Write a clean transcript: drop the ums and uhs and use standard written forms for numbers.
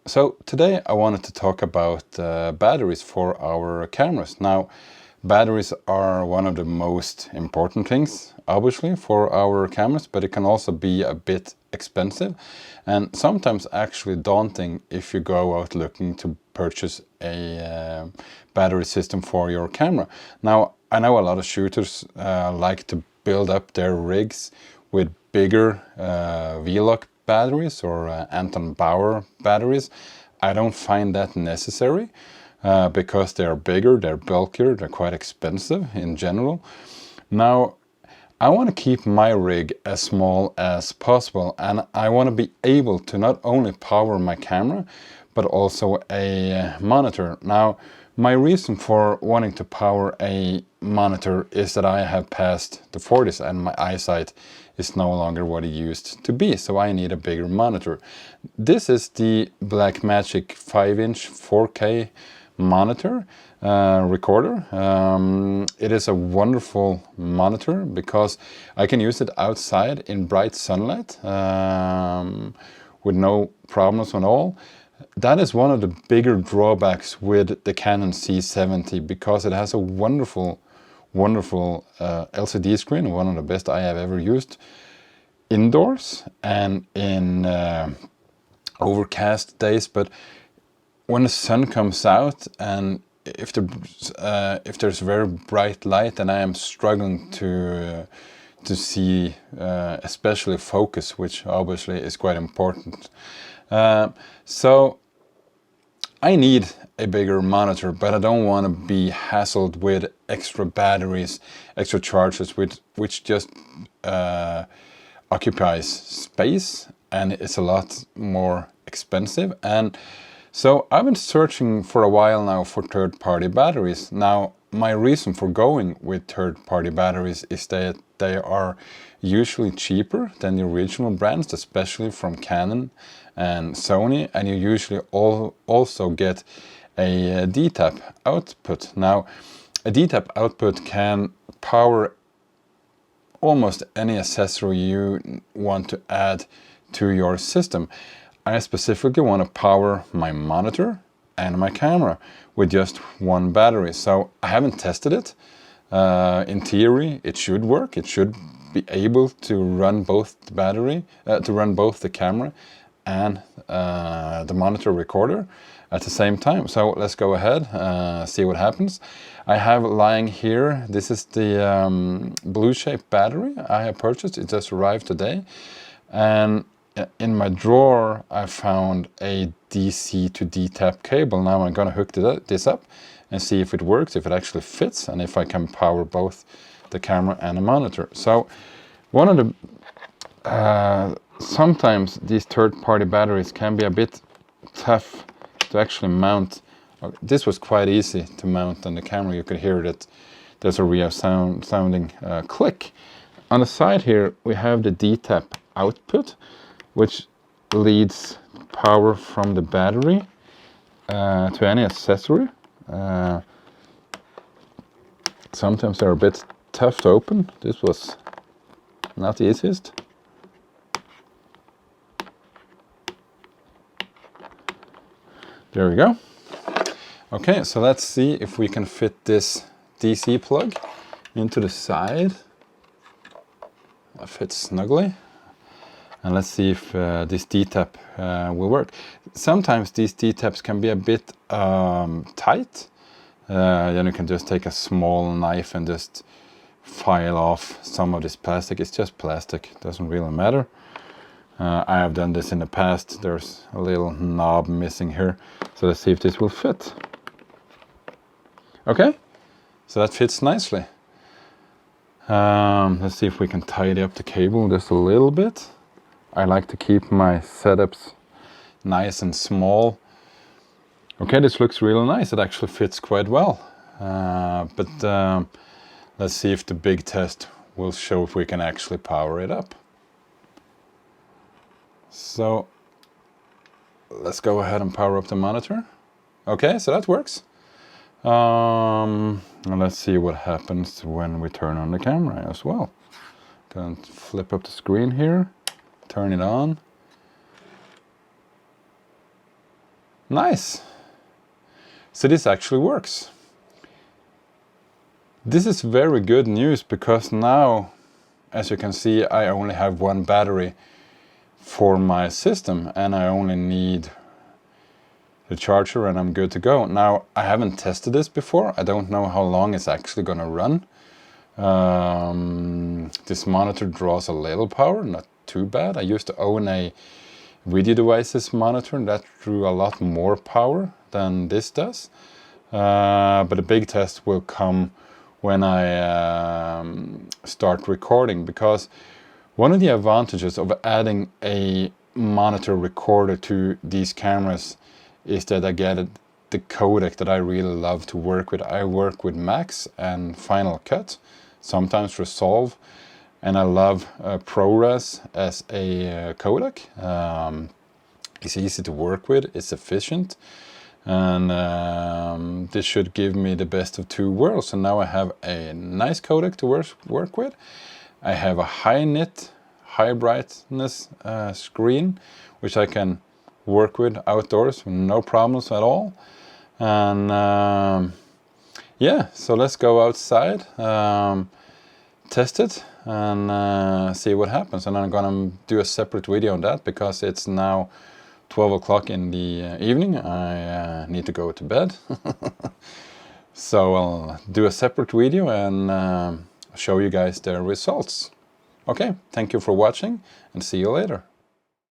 So today I wanted to talk about batteries for our cameras. Now, batteries are one of the most important things, obviously, for our cameras, but it can also be a bit expensive and sometimes actually daunting if you go out looking to purchase a battery system for your camera. Now, I know a lot of shooters like to build up their rigs with bigger V-Lock batteries or Anton Bauer batteries. I don't find that necessary because they're bigger, they're bulkier, they're quite expensive in general. Now, I want to keep my rig as small as possible, and I want to be able to not only power my camera but also a monitor. Now, my reason for wanting to power a monitor is that I have passed the 40s and my eyesight is no longer what it used to be, so I need a bigger monitor. This is the Blackmagic 5-inch 4K monitor recorder. It is a wonderful monitor because I can use it outside in bright sunlight with no problems at all. That is one of the bigger drawbacks with the Canon C70 because it has a wonderful LCD screen, one of the best I have ever used indoors and in overcast days. But when the sun comes out and if there's very bright light, and I am struggling to see especially focus, which obviously is quite important. So I need a bigger monitor, but I don't want to be hassled with extra batteries, extra charges, which just occupies space and it's a lot more expensive. And so I've been searching for a while now for third-party batteries. Now, my reason for going with third-party batteries is that they are usually cheaper than the original brands, especially from Canon and Sony, and you usually also get a DTAP output. Now, a DTAP output can power almost any accessory you want to add to your system. I specifically want to power my monitor and my camera with just one battery. So I haven't tested it. In theory, it should work. It should be able to run both the battery, to run both the camera and the monitor recorder at the same time. So let's go ahead, see what happens. I have lying here, this is the Blueshape battery I have purchased. It just arrived today. And in my drawer, I found a DC to DTAP cable. Now I'm going to hook this up and see if it works, if it actually fits, and if I can power both the camera and the monitor. So one of the sometimes these third-party batteries can be a bit tough to actually mount. This was quite easy to mount on the camera. You could hear that there's a real sounding click. On the side here we have the DTAP output, which leads power from the battery to any accessory. Sometimes they're a bit tough to open. This was not the easiest. There we go. Okay, so let's see if we can fit this DC plug into the side. It fits snugly. And let's see if this DTAP will work. Sometimes these DTAPs can be a bit tight. Then you can just take a small knife and just file off some of this plastic. It's just plastic, it doesn't really matter. I have done this in the past. There's a little knob missing here. So let's see if this will fit. Okay, so that fits nicely. Let's see if we can tidy up the cable just a little bit. I like to keep my setups nice and small. Okay, this looks really nice. It actually fits quite well. But let's see if the big test will show if we can actually power it up. So let's go ahead and power up the monitor. Okay, so that works. And let's see what happens when we turn on the camera as well. Going to flip up the screen here, turn it on. Nice. So this actually works. This is very good news because now, as you can see, I only have one battery for my system and I only need the charger and I'm good to go. Now, I haven't tested this before. I don't know how long it's actually going to run. This monitor draws a little power, not too bad. I used to own a video devices monitor that drew a lot more power than this does. But the big test will come when I start recording, because one of the advantages of adding a monitor recorder to these cameras is that I get the codec that I really love to work with. I work with Max and Final Cut, sometimes Resolve, and I love ProRes as a codec. It's easy to work with, it's efficient, and this should give me the best of two worlds. So now I have a nice codec to work with. I have a high nit, high brightness screen, which I can work with outdoors, no problems at all. And yeah, so let's go outside, test it, and see what happens. And I'm gonna do a separate video on that because it's now 12 o'clock in the evening. I need to go to bed. So I'll do a separate video and show you guys the results. Okay, thank you for watching and see you later.